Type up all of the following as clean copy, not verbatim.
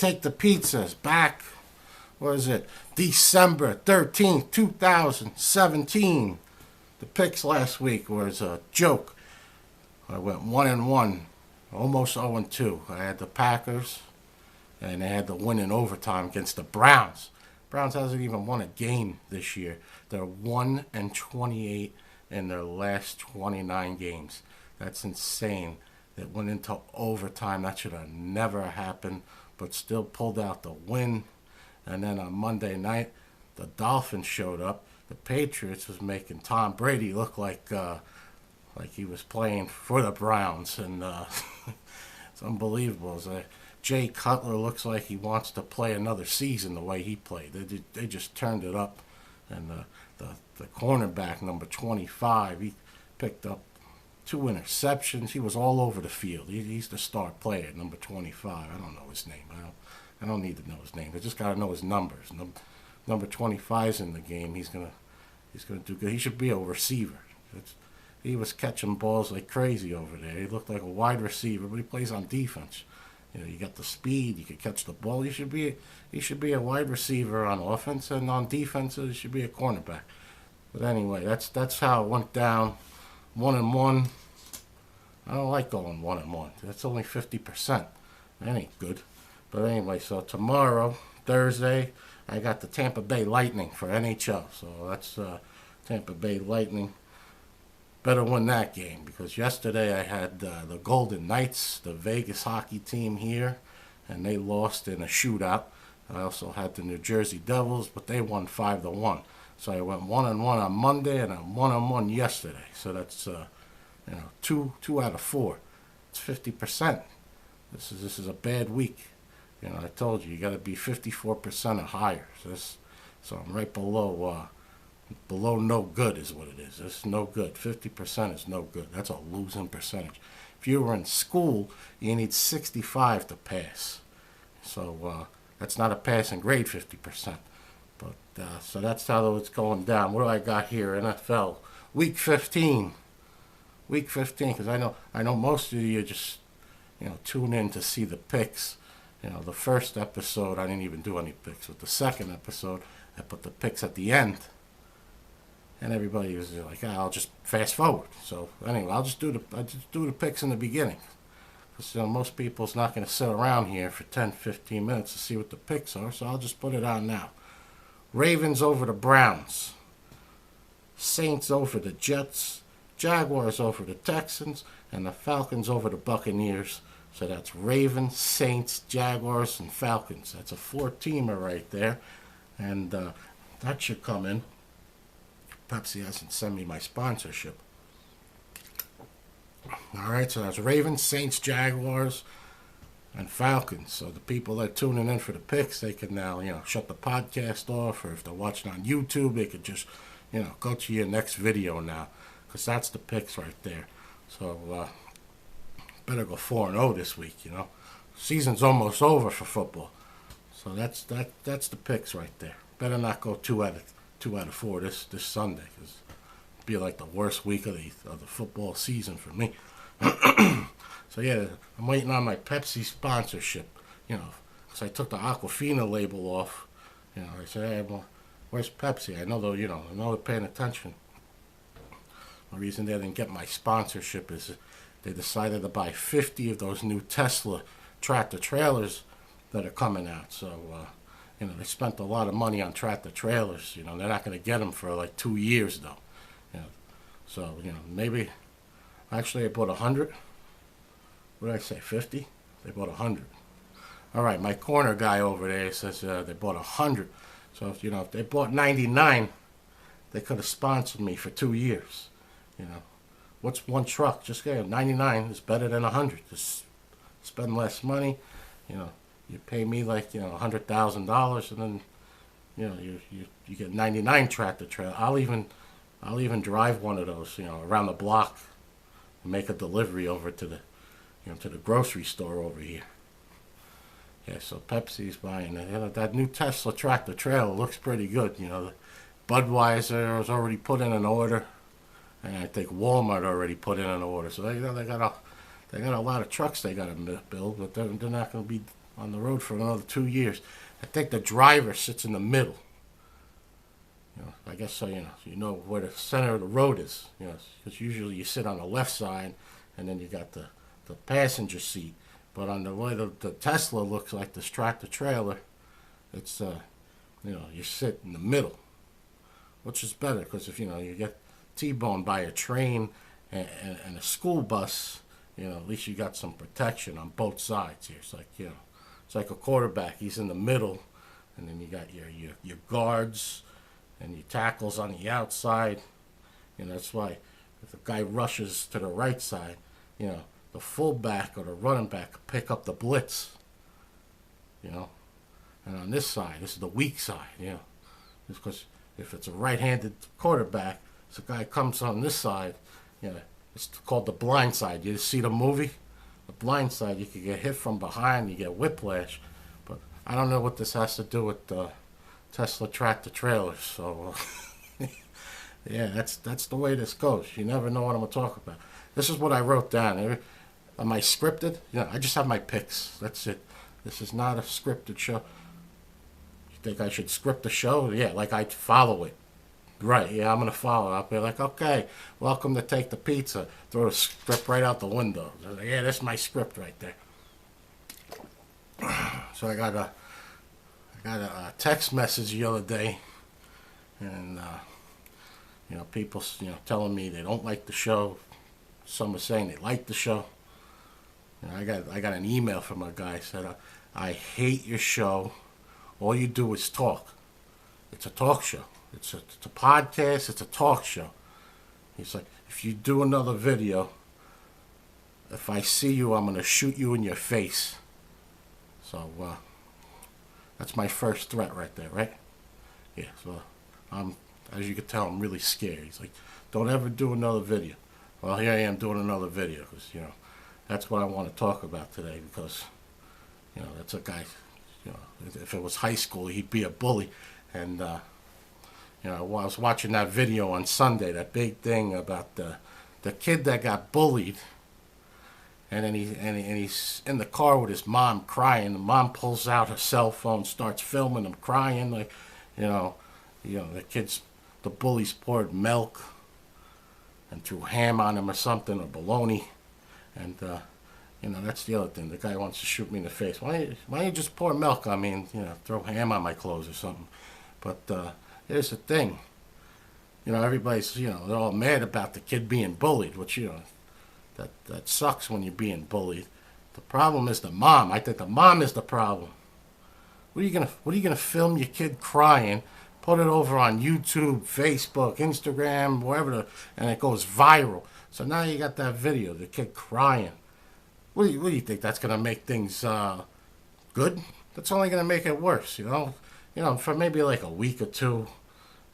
take the pizzas back. What is it? December 13th, 2017. The picks last week was a joke. I went 1-1, almost 0-2. I had the Packers, and they had to win in overtime against the Browns. Browns hasn't even won a game this year. They're 1-28 in their last 29 games. That's insane. It went into overtime. That should have never happened, but still pulled out the win. And then on Monday night, the Dolphins showed up. The Patriots was making Tom Brady look like he was playing for the Browns, and it's unbelievable. Jay Cutler looks like he wants to play another season the way he played. They just turned it up, and the cornerback, number 25, he picked up 2 interceptions. He was all over the field. He's the star player, number 25. I don't know his name. I don't need to know his name. I just got to know his numbers. Number 25 is in the game. He's gonna do good. He should be a receiver. He was catching balls like crazy over there. He looked like a wide receiver, but he plays on defense. You got the speed. You can catch the ball. He should be a wide receiver on offense, and on defense, he should be a cornerback. But anyway, that's how it went down. 1-1. I don't like going 1-1. That's only 50%. That ain't good. But anyway, so tomorrow, Thursday, I got the Tampa Bay Lightning for NHL. So that's Tampa Bay Lightning. Better win that game, because yesterday I had the Golden Knights, the Vegas hockey team here, and they lost in a shootout. I also had the New Jersey Devils, but they won 5-1. So I went 1-1 on Monday, and I'm 1-1 yesterday. So that's two out of 4. It's 50%. This is a bad week. I told you got to be 54% or higher. So I'm right below no good is what it is. It's no good. 50% is no good. That's a losing percentage. If you were in school, you need 65 to pass. So that's not a passing grade, 50%. But so that's how it's going down. What do I got here? NFL Week 15. Week 15, because I know most of you just tune in to see the picks. The first episode I didn't even do any picks. With the second episode, I put the picks at the end, and everybody was like, "I'll just fast forward." So anyway, I just do the picks in the beginning, because most people's not going to sit around here for 10-15 minutes to see what the picks are. So I'll just put it on now. Ravens over the Browns. Saints over the Jets. Jaguars over the Texans, and the Falcons over the Buccaneers. So that's Ravens, Saints, Jaguars, and Falcons. That's a 4-teamer right there. And that should come in. Pepsi hasn't sent me my sponsorship. All right, so that's Ravens, Saints, Jaguars, and Falcons. So the people that are tuning in for the picks, they can now, shut the podcast off, or if they're watching on YouTube, they could just, go to your next video now, because that's the picks right there. So better go 4-0 this week. Season's almost over for football. So that's the picks right there. Better not go 2 out of 4 this Sunday, because it'll be like the worst week of the football season for me. So yeah, I'm waiting on my Pepsi sponsorship. Because I took the Aquafina label off. I said, hey, well, where's Pepsi? I know they're paying attention. The reason they didn't get my sponsorship is they decided to buy 50 of those new Tesla tractor trailers that are coming out. So, they spent a lot of money on tractor trailers. They're not going to get them for like 2 years, though. So, maybe, actually, I bought 100. What did I say, 50? They bought 100. All right, my corner guy over there says they bought 100. So, if they bought 99, they could have sponsored me for 2 years. What's one truck? Just 99 is better than 100. Just spend less money. You pay me like $100,000, and then you get 99 tractor trailer. I'll even drive one of those around the block and make a delivery over to the grocery store over here. Yeah, so Pepsi's buying it. That new Tesla tractor trailer looks pretty good. Budweiser has already put in an order. And I think Walmart already put in an order. So they got a lot of trucks they got to build, but they're not going to be on the road for another 2 years. I think the driver sits in the middle. I guess so. You know where the center of the road is. Because usually you sit on the left side, and then you got the passenger seat. But on the way the Tesla looks like this tractor trailer, it's you sit in the middle, which is better because if you get T-boned by a train and a school bus, at least you got some protection on both sides here. It's like a quarterback. He's in the middle, and then you got your guards and your tackles on the outside. That's why if a guy rushes to the right side, the fullback or the running back pick up the blitz. And on this side, this is the weak side. It's because if it's a right-handed quarterback, if a guy comes on this side, it's called the blind side. You see the movie? The blind side, you can get hit from behind, you get whiplash. But I don't know what this has to do with Tesla tractor trailers. So, yeah, that's the way this goes. You never know what I'm going to talk about. This is what I wrote down. Am I scripted? I just have my picks. That's it. This is not a scripted show. You think I should script the show? Yeah, like I'd follow it. Right, yeah, I'm going to follow. I'll be like, okay, welcome to Take the Pizza. Throw the script right out the window. Like, yeah, that's my script right there. So I got a text message the other day, and people telling me they don't like the show. Some are saying they like the show. I got an email from a guy said, I hate your show. All you do is talk. It's a talk show. It's a podcast. It's a talk show. He's like, if you do another video, if I see you, I'm going to shoot you in your face. So that's my first threat right there, right? Yeah, so as you can tell, I'm really scared. He's like, don't ever do another video. Well, here I am doing another video because, that's what I want to talk about today because, that's a guy, if it was high school, he'd be a bully. And, I was watching that video on Sunday, that big thing about the kid that got bullied. And then he's in the car with his mom crying. The mom pulls out her cell phone, starts filming him crying. Like, the bullies poured milk and threw ham on him or something, or bologna. And, that's the other thing. The guy wants to shoot me in the face. Why don't you just pour milk on me and, throw ham on my clothes or something? But here's the thing. Everybody's, they're all mad about the kid being bullied, which, that sucks when you're being bullied. The problem is the mom. I think the mom is the problem. What are you gonna film your kid crying, put it over on YouTube, Facebook, Instagram, wherever, and it goes viral. So now you got that video, the kid crying. What do you think? That's gonna make things good? That's only gonna make it worse. For maybe like a week or two,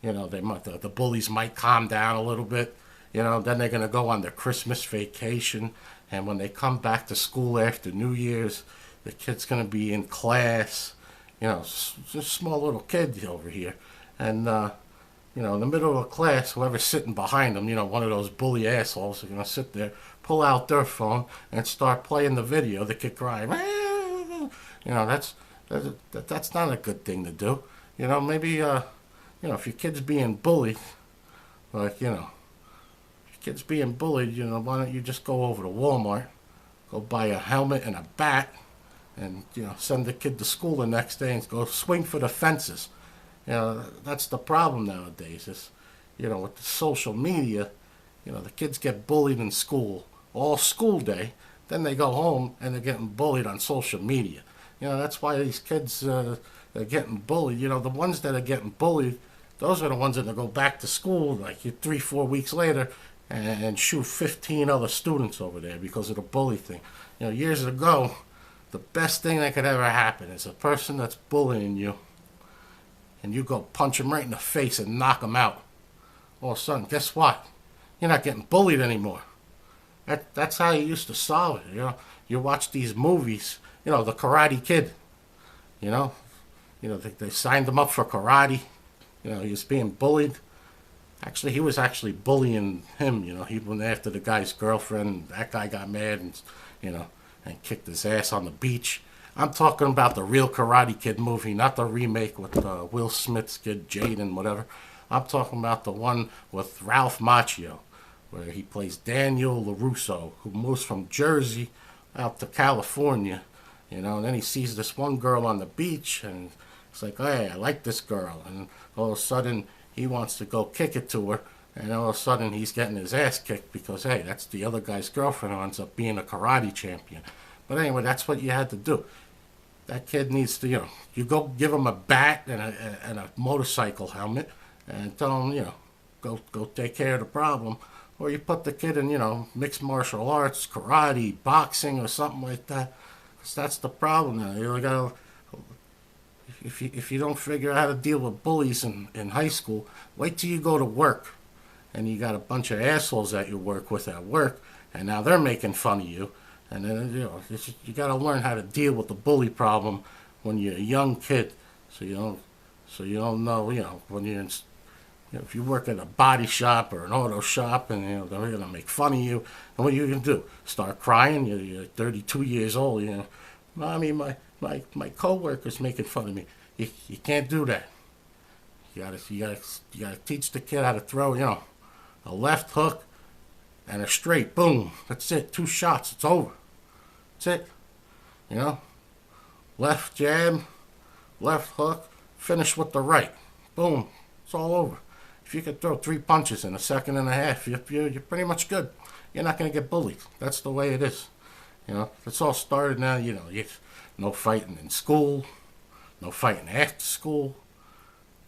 the bullies might calm down a little bit. Then they're gonna go on their Christmas vacation, and when they come back to school after New Year's, the kid's gonna be in class. Just a small little kid over here, and in the middle of the class, whoever's sitting behind them, one of those bully assholes, are gonna sit there, pull out their phone, and start playing the video. The kid crying. That's not a good thing to do. Maybe if your kid's being bullied, like kid's being bullied, why don't you just go over to Walmart, go buy a helmet and a bat, and, send the kid to school the next day and go swing for the fences. That's the problem nowadays is, with the social media, the kids get bullied in school all school day, then they go home and they're getting bullied on social media. That's why these kids are getting bullied. The ones that are getting bullied, those are the ones that go back to school like 3-4 weeks later and shoot 15 other students over there because of the bully thing. Years ago, the best thing that could ever happen is a person that's bullying you and you go punch him right in the face and knock him out. All of a sudden, guess what? You're not getting bullied anymore. That's how you used to solve it. You watch these movies, the Karate Kid. They signed him up for karate. He was being bullied. Actually, he was actually bullying him. He went after the guy's girlfriend. That guy got mad and kicked his ass on the beach. I'm talking about the real Karate Kid movie, not the remake with Will Smith's kid Jaden, whatever. I'm talking about the one with Ralph Macchio, where he plays Daniel LaRusso, who moves from Jersey out to California, and then he sees this one girl on the beach, and it's like, hey, I like this girl, and all of a sudden he wants to go kick it to her, and all of a sudden he's getting his ass kicked because, hey, that's the other guy's girlfriend who ends up being a karate champion. But anyway, that's what you had to do. That kid needs to, you go give him a bat and a motorcycle helmet and tell him, go take care of the problem. Or you put the kid in, mixed martial arts, karate, boxing, or something like that. Because that's the problem now. You gotta, if you don't figure out how to deal with bullies in high school, wait till you go to work and you got a bunch of assholes that you work with at work, and now they're making fun of you. And then, you got to learn how to deal with the bully problem when you're a young kid, so you don't know, when you're in, if you work at a body shop or an auto shop, and they're gonna make fun of you, and what you can do? Start crying? You're 32 years old, Mommy, my coworker's making fun of me. You can't do that. You gotta teach the kid how to throw, a left hook and a straight. Boom. That's it. 2 shots. It's over. That's it. Left jab, left hook, finish with the right. Boom. It's all over. If you can throw 3 punches in a second and a half, you're pretty much good. You're not going to get bullied. That's the way it is. It's all started now. No fighting in school, no fighting after school.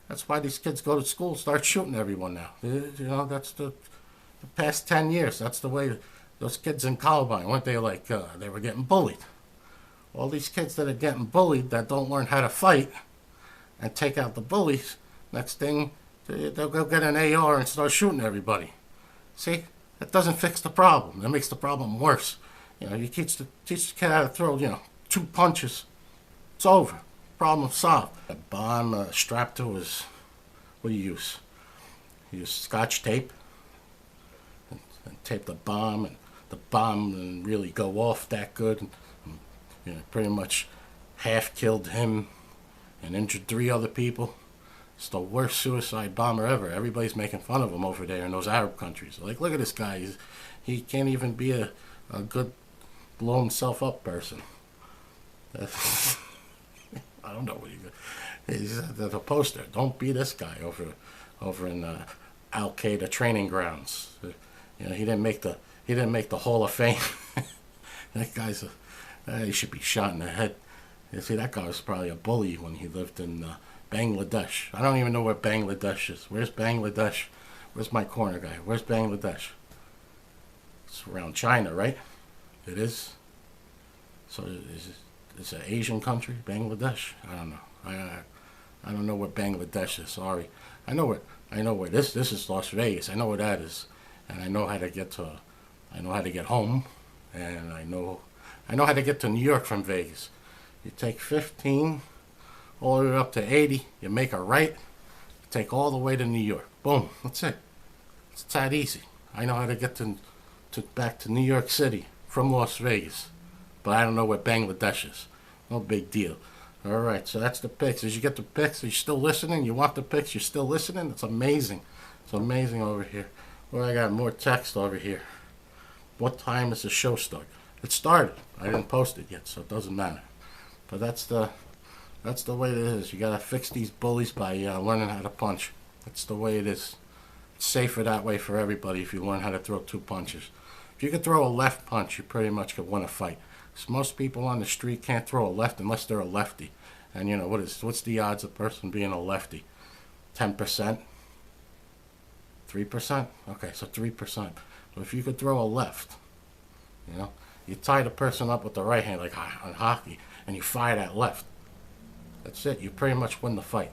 That's why these kids go to school and start shooting everyone now. That's the past 10 years. That's the way those kids in Columbine, weren't they like, they were getting bullied. All these kids that are getting bullied that don't learn how to fight and take out the bullies, next thing, they'll go get an AR and start shooting everybody. See? That doesn't fix the problem. That makes the problem worse. You teach the kid how to throw, 2 punches. It's over. Problem solved. A bomb strapped to his, what do you use? You use Scotch tape and tape the bomb, and the bomb didn't really go off that good. Pretty much half killed him and injured 3 other people. It's the worst suicide bomber ever. Everybody's making fun of him over there in those Arab countries. Like, look at this guy. He can't even be a good blow himself up person. I don't know what he's the poster. Don't be this guy over in Al Qaeda training grounds. He didn't make the Hall of Fame. That guy's he should be shot in the head. You see, that guy was probably a bully when he lived in Bangladesh. I don't even know where Bangladesh is. Where's Bangladesh? Where's my corner guy? Where's Bangladesh? It's around China, right? It is. So it's an Asian country, Bangladesh. I don't know. I don't know where Bangladesh is. Sorry. I know where this is Las Vegas. I know where that is, and I know how to get home, and I know how to get to New York from Vegas. You take 15 all the way up to 80. You make a right. You take all the way to New York. Boom. That's it. It's that easy. I know how to get to back to New York City from Las Vegas, but I don't know where Bangladesh is. No big deal. All right, so that's the picks. As you get the picks, are you still listening? You want the picks? You're still listening? It's amazing. It's amazing over here. Well, I got more text over here. What time does the show start? It started. I didn't post it yet, so it doesn't matter. But that's the way it is. You gotta fix these bullies by learning how to punch. That's the way it is. It's safer that way for everybody if you learn how to throw 2 punches. If you can throw a left punch, you pretty much could win a fight. So most people on the street can't throw a left unless they're a lefty. And what's the odds of a person being a lefty? 10%? 3%? Okay, so 3%. So if you could throw a left, you tie the person up with the right hand like on hockey, and you fire that left. That's it. You pretty much win the fight.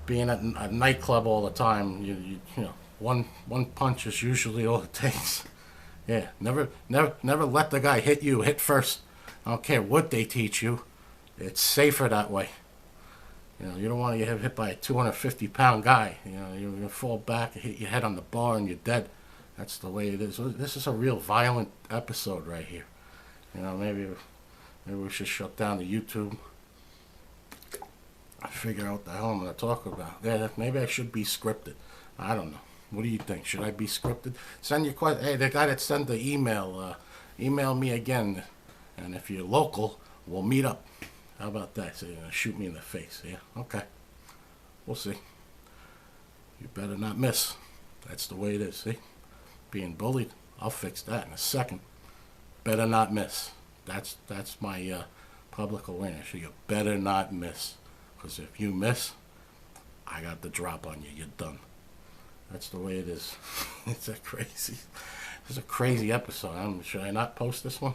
Being at a nightclub all the time, one punch is usually all it takes. Yeah, never let the guy hit you. Hit first. I don't care what they teach you. It's safer that way. You don't want to get hit by a 250-pound guy. You're going to fall back and hit your head on the bar and you're dead. That's the way it is. This is a real violent episode right here. Maybe Maybe we should shut down the YouTube. Figure out what the hell I'm going to talk about. Yeah, maybe I should be scripted. I don't know. What do you think? Should I be scripted? Send your question. Hey, the guy that sent the email, email me again. And if you're local, we'll meet up. How about that? So you're going to shoot me in the face. Yeah? Okay. We'll see. You better not miss. That's the way it is. See? Being bullied. I'll fix that in a second. Better not miss. That's my public awareness. You better not miss. Because if you miss, I got the drop on you. You're done. That's the way it is. It's a crazy episode. Should I not post this one?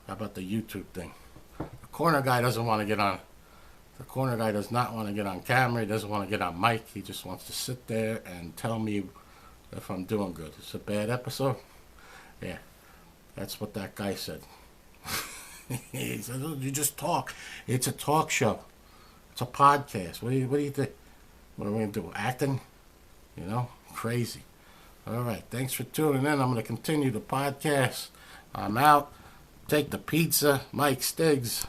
How about the YouTube thing? The corner guy doesn't want to get on. The corner guy does not want to get on camera. He doesn't want to get on mic. He just wants to sit there and tell me if I'm doing good. It's a bad episode. Yeah, that's what that guy said. He said, oh, you just talk. It's a talk show. It's a podcast. What do you think? What are we going to do? Acting? You know? Crazy. All right. Thanks for tuning in. I'm going to continue the podcast. I'm out. Take the pizza. Mike Stigs.